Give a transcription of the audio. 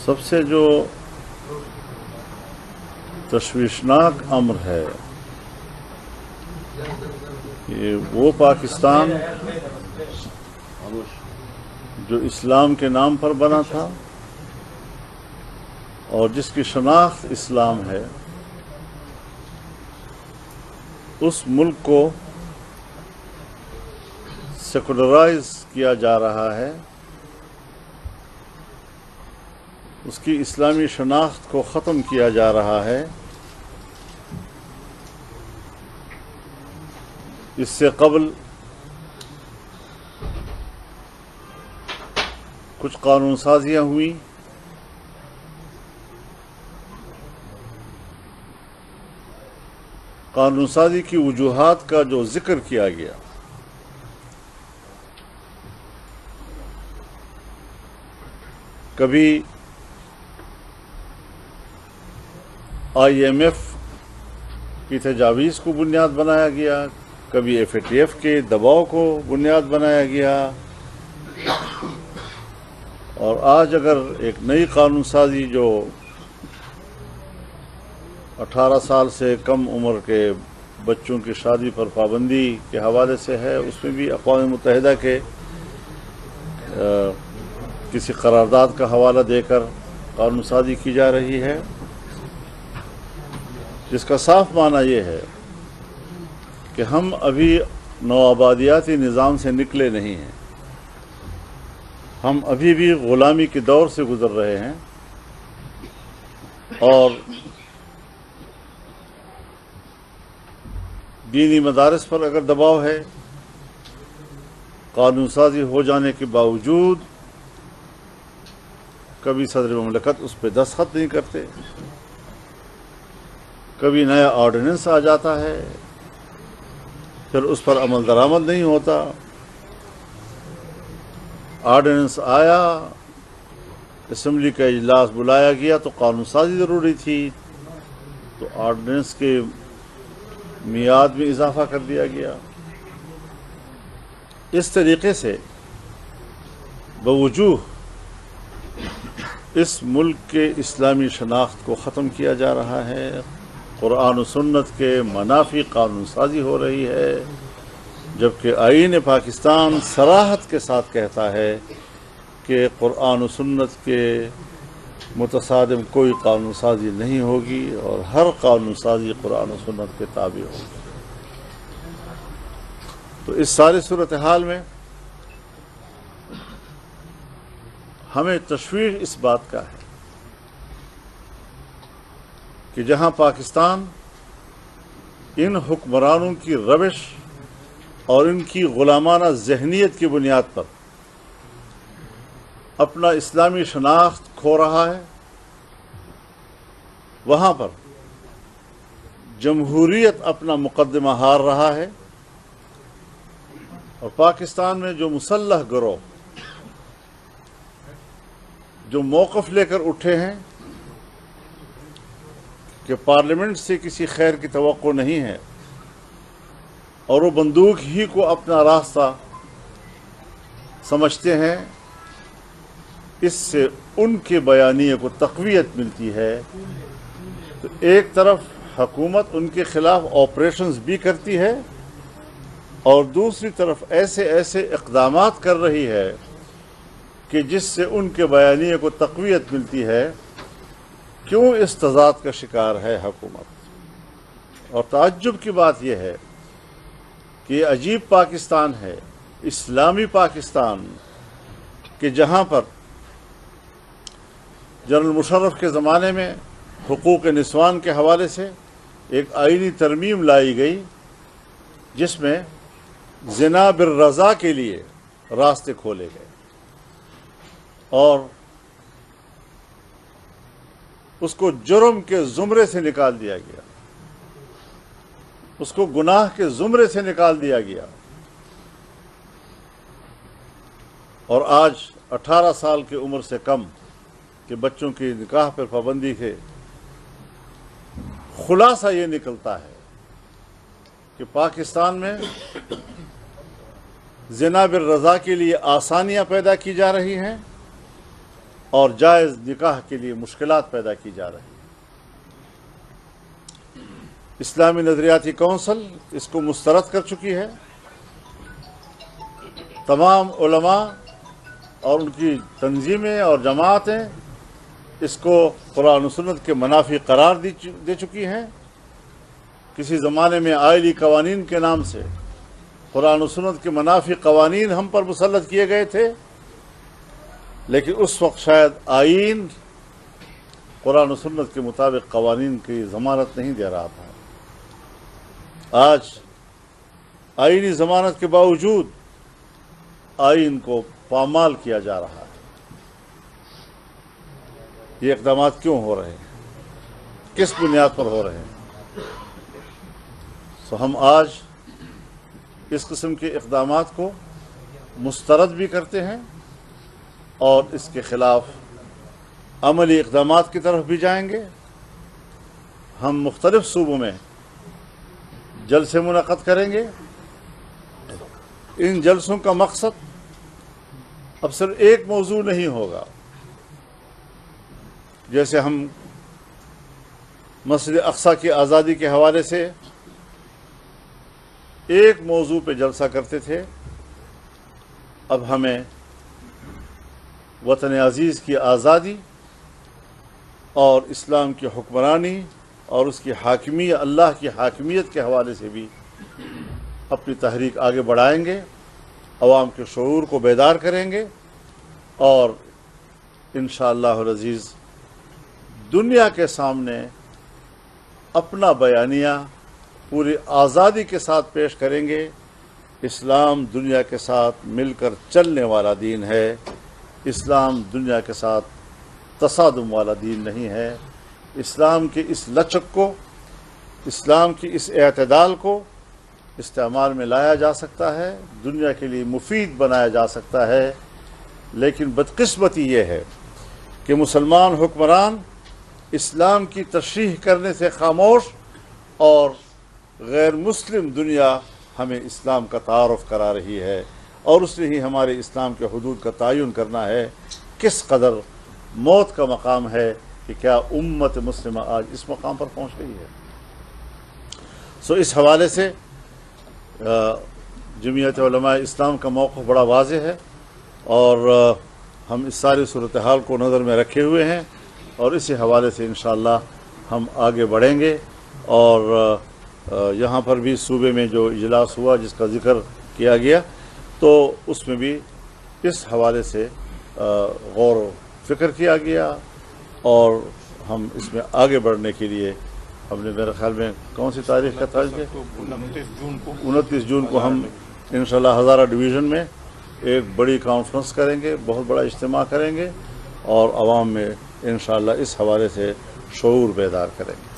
سب سے جو تشویشناک امر ہے کہ وہ پاکستان جو اسلام کے نام پر بنا تھا اور جس کی شناخت اسلام ہے، اس ملک کو سیکولرائز کیا جا رہا ہے، اس کی اسلامی شناخت کو ختم کیا جا رہا ہے۔ اس سے قبل کچھ قانون سازیاں ہوئیں، قانون سازی کی وجوہات کا جو ذکر کیا گیا کبھی آئی ایم ایف کی تجاویز کو بنیاد بنایا گیا، کبھی ایف اے ٹی ایف کے دباؤ کو بنیاد بنایا گیا، اور آج اگر ایک نئی قانون سازی جو 18 سال سے کم عمر کے بچوں کی شادی پر پابندی کے حوالے سے ہے، اس میں بھی اقوام متحدہ کے کسی قرارداد کا حوالہ دے کر قانون سازی کی جا رہی ہے، جس کا صاف معنی یہ ہے کہ ہم ابھی نوآبادیاتی نظام سے نکلے نہیں ہیں، ہم ابھی بھی غلامی کے دور سے گزر رہے ہیں، اور دینی مدارس پر اگر دباؤ ہے، قانون سازی ہو جانے کے باوجود کبھی صدر مملکت اس پہ دستخط نہیں کرتے، کبھی نیا آرڈیننس آ جاتا ہے، پھر اس پر عمل درآمد نہیں ہوتا۔ آرڈیننس آیا، اسمبلی کا اجلاس بلایا گیا تو قانون سازی ضروری تھی، تو آرڈیننس کے میعاد میں اضافہ کر دیا گیا۔ اس طریقے سے بوجوہ اس ملک کے اسلامی شناخت کو ختم کیا جا رہا ہے، قرآن و سنت کے منافی قانون سازی ہو رہی ہے، جبکہ آئین پاکستان صراحت کے ساتھ کہتا ہے کہ قرآن و سنت کے متصادم کوئی قانون سازی نہیں ہوگی، اور ہر قانون سازی قرآن و سنت کے تابع ہوگی۔ تو اس ساری صورتحال میں ہمیں تشویش اس بات کا ہے کہ جہاں پاکستان ان حکمرانوں کی روش اور ان کی غلامانہ ذہنیت کی بنیاد پر اپنا اسلامی شناخت کھو رہا ہے، وہاں پر جمہوریت اپنا مقدمہ ہار رہا ہے، اور پاکستان میں جو مسلح گروہ جو موقف لے کر اٹھے ہیں کہ پارلیمنٹ سے کسی خیر کی توقع نہیں ہے، اور وہ بندوق ہی کو اپنا راستہ سمجھتے ہیں، اس سے ان کے بیانیے کو تقویت ملتی ہے۔ تو ایک طرف حکومت ان کے خلاف آپریشنز بھی کرتی ہے، اور دوسری طرف ایسے اقدامات کر رہی ہے کہ جس سے ان کے بیانیے کو تقویت ملتی ہے۔ کیوں اس تضاد کا شکار ہے حکومت؟ اور تعجب کی بات یہ ہے کہ یہ عجیب پاکستان ہے، اسلامی پاکستان، کہ جہاں پر جنرل مشرف کے زمانے میں حقوق نسوان کے حوالے سے ایک آئینی ترمیم لائی گئی، جس میں زنا بالرضا کے لیے راستے کھولے گئے، اور اس کو جرم کے زمرے سے نکال دیا گیا، اس کو گناہ کے زمرے سے نکال دیا گیا، اور آج 18 سال کی عمر سے کم کے بچوں کی نکاح پر پابندی کے خلاصہ یہ نکلتا ہے کہ پاکستان میں زنا بالرضا کے لیے آسانیاں پیدا کی جا رہی ہیں، اور جائز نکاح کے لیے مشکلات پیدا کی جا رہی ہیں۔ اسلامی نظریاتی کونسل اس کو مسترد کر چکی ہے۔ تمام علماء اور ان کی تنظیمیں اور جماعتیں اس کو قرآن و سنت کے منافی قرار دے چکی ہیں۔ کسی زمانے میں آئلی قوانین کے نام سے قرآن و سنت کے منافی قوانین ہم پر مسلط کیے گئے تھے، لیکن اس وقت شاید آئین قرآن و سنت کے مطابق قوانین کی ضمانت نہیں دے رہا تھا۔ آج آئینی ضمانت کے باوجود آئین کو پامال کیا جا رہا ہے۔ یہ اقدامات کیوں ہو رہے ہیں؟ کس بنیاد پر ہو رہے ہیں؟ تو ہم آج اس قسم کے اقدامات کو مسترد بھی کرتے ہیں اور اس کے خلاف عملی اقدامات کی طرف بھی جائیں گے۔ ہم مختلف صوبوں میں جلسے منعقد کریں گے۔ ان جلسوں کا مقصد اب صرف ایک موضوع نہیں ہوگا۔ جیسے ہم مسجد اقصی کی آزادی کے حوالے سے ایک موضوع پہ جلسہ کرتے تھے، اب ہمیں وطن عزیز کی آزادی اور اسلام کی حکمرانی اور اس کی حاکمیت، اللہ کی حاکمیت کے حوالے سے بھی اپنی تحریک آگے بڑھائیں گے، عوام کے شعور کو بیدار کریں گے اور انشاءاللہ العزیز دنیا کے سامنے اپنا بیانیہ پوری آزادی کے ساتھ پیش کریں گے۔ اسلام دنیا کے ساتھ مل کر چلنے والا دین ہے، اسلام دنیا کے ساتھ تصادم والا دین نہیں ہے۔ اسلام کی اس لچک کو، اسلام کی اس اعتدال کو استعمال میں لایا جا سکتا ہے، دنیا کے لیے مفید بنایا جا سکتا ہے، لیکن بدقسمتی یہ ہے کہ مسلمان حکمران اسلام کی تشریح کرنے سے خاموش اور غیر مسلم دنیا ہمیں اسلام کا تعارف کرا رہی ہے، اور اس نے ہی ہمارے اسلام کے حدود کا تعین کرنا ہے۔ کس قدر موت کا مقام ہے کہ کیا امت مسلمہ آج اس مقام پر پہنچ گئی ہے۔ سو اس حوالے سے جمعیت علماء اسلام کا موقف بڑا واضح ہے، اور ہم اس ساری صورتحال کو نظر میں رکھے ہوئے ہیں، اور اسی حوالے سے انشاءاللہ ہم آگے بڑھیں گے۔ اور یہاں پر بھی صوبے میں جو اجلاس ہوا جس کا ذکر کیا گیا، تو اس میں بھی اس حوالے سے غور و فکر کیا گیا، اور ہم اس میں آگے بڑھنے کے لیے ہم نے، میرے خیال میں کون سی تاریخ کا تھا؟ 29 جون کو ہم انشاءاللہ ہزارہ ڈویژن میں ایک بڑی کانفرنس کریں گے، بہت بڑا اجتماع کریں گے، اور عوام میں انشاءاللہ اس حوالے سے شعور بیدار کریں گے۔